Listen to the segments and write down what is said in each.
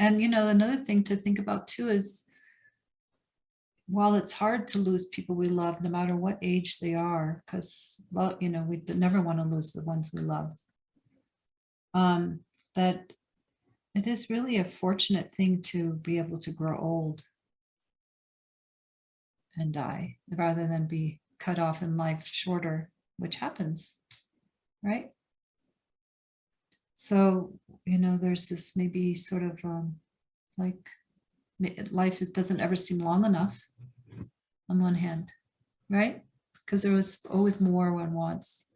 And, another thing to think about too is, while it's hard to lose people we love, no matter what age they are, because, we never want to lose the ones we love, that it is really a fortunate thing to be able to grow old and die rather than be cut off in life shorter, which happens, right? So, there's this maybe sort of like life doesn't ever seem long enough on one hand, right? Because there was always more one wants,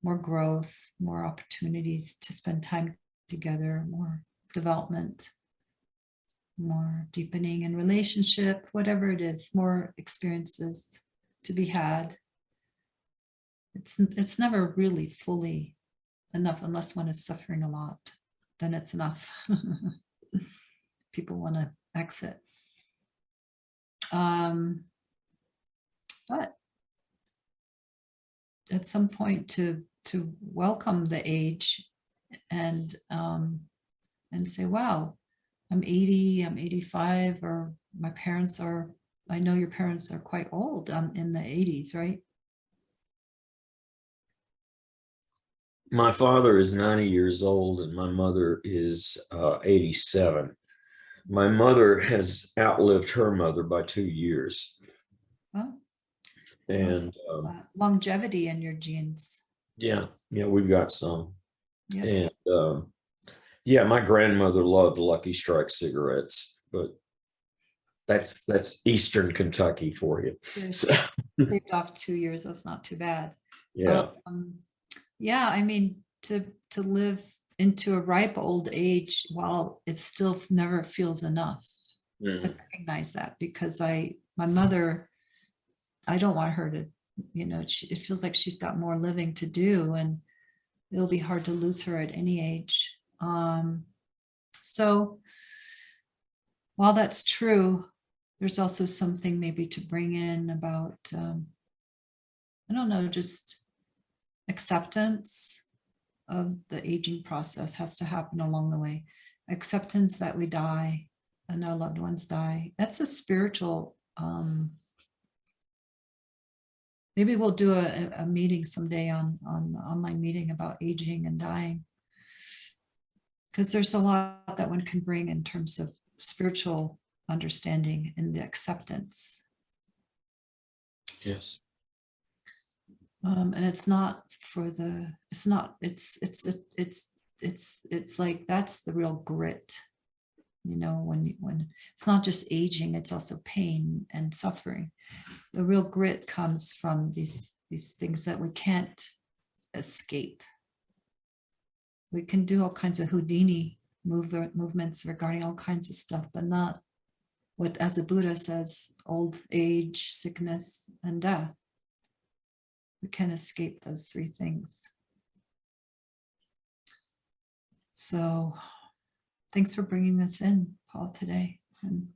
more growth, more opportunities to spend time together, more development, more deepening in relationship, whatever it is, more experiences to be had. It's never really fully enough unless one is suffering a lot. Then it's enough. People want to exit. But at some point to welcome the age and say, wow, I'm 80, I'm 85, or my parents are, I know your parents are quite old, in the 80s, right? My father is 90 years old and my mother is 87. My mother has outlived her mother by 2 years. Well, And longevity in your genes. yeah, we've got some. Yep. And yeah, my grandmother loved Lucky Strike cigarettes, but that's Eastern Kentucky for you. So, Saved off 2 years, that's not too bad. yeah. Yeah, I mean, to live into a ripe old age while it still never feels enough. I recognize that because my mother, I don't want her to, it feels like she's got more living to do, and it'll be hard to lose her at any age. So while that's true, there's also something maybe to bring in about, I don't know, just acceptance of the aging process has to happen along the way. Acceptance that we die and our loved ones die. That's a spiritual, maybe we'll do a meeting someday on online meeting about aging and dying. Because there's a lot that one can bring in terms of spiritual understanding and the acceptance. Yes. And it's not for the, it's like, that's the real grit, when it's not just aging, it's also pain and suffering. The real grit comes from these things that we can't escape. We can do all kinds of Houdini movements regarding all kinds of stuff, but not what, as the Buddha says, old age, sickness, and death. We can't escape those three things. So thanks for bringing this in, Paul, today. And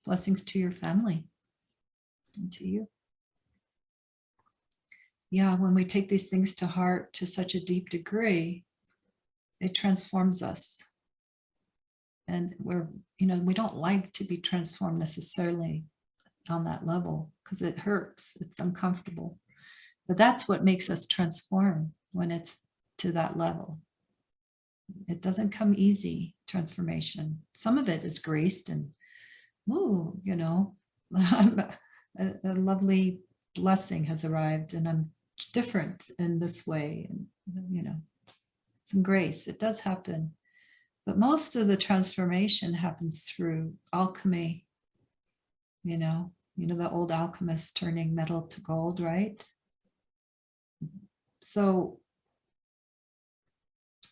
blessings to your family and to you. Yeah, when we take these things to heart to such a deep degree, it transforms us. And we don't like to be transformed necessarily on that level because it hurts, it's uncomfortable. But that's what makes us transform when it's to that level. It doesn't come easy, transformation. Some of it is graced and, ooh, a lovely blessing has arrived and I'm different in this way. And, some grace, it does happen. But most of the transformation happens through alchemy, the old alchemists turning metal to gold, right? So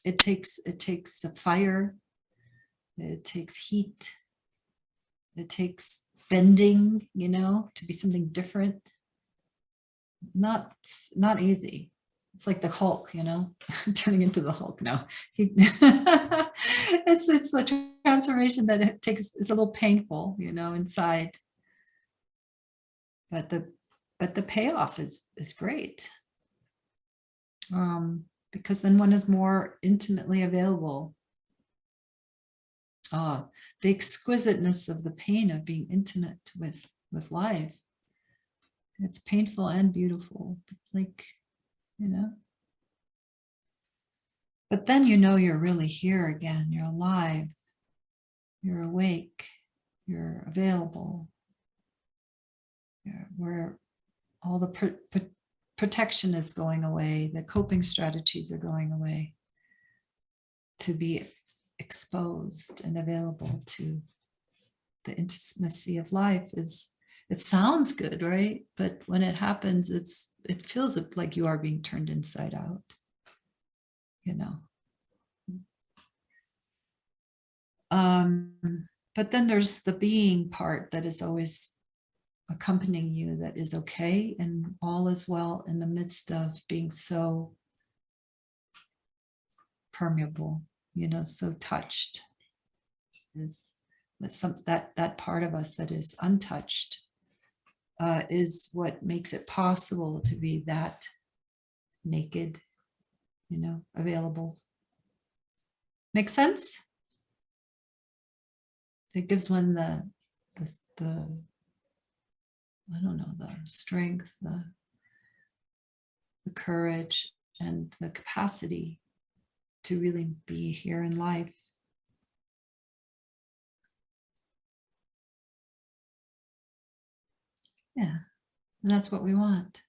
it takes a fire, it takes heat, it takes bending, to be something different. Not easy. It's like the Hulk, turning into the Hulk now. It's a transformation that it's a little painful, inside. But the payoff is great. Because then one is more intimately available The exquisiteness of the pain of being intimate with life. It's painful and beautiful, like, you know. But then you know you're really here again. You're alive. You're awake. You're available. Where all the protection is going away. The coping strategies are going away. To be exposed and available to the intimacy of life is, it sounds good, right? But when it happens, it feels like you are being turned inside out, you know. But then there's the being part that is always accompanying you, that is okay and all is well in the midst of being so permeable, you know, so touched. Is that part of us that is untouched is what makes it possible to be that naked, you know, available. Make sense? It gives one the I don't know, the strength, the courage, and the capacity to really be here in life. Yeah, and that's what we want.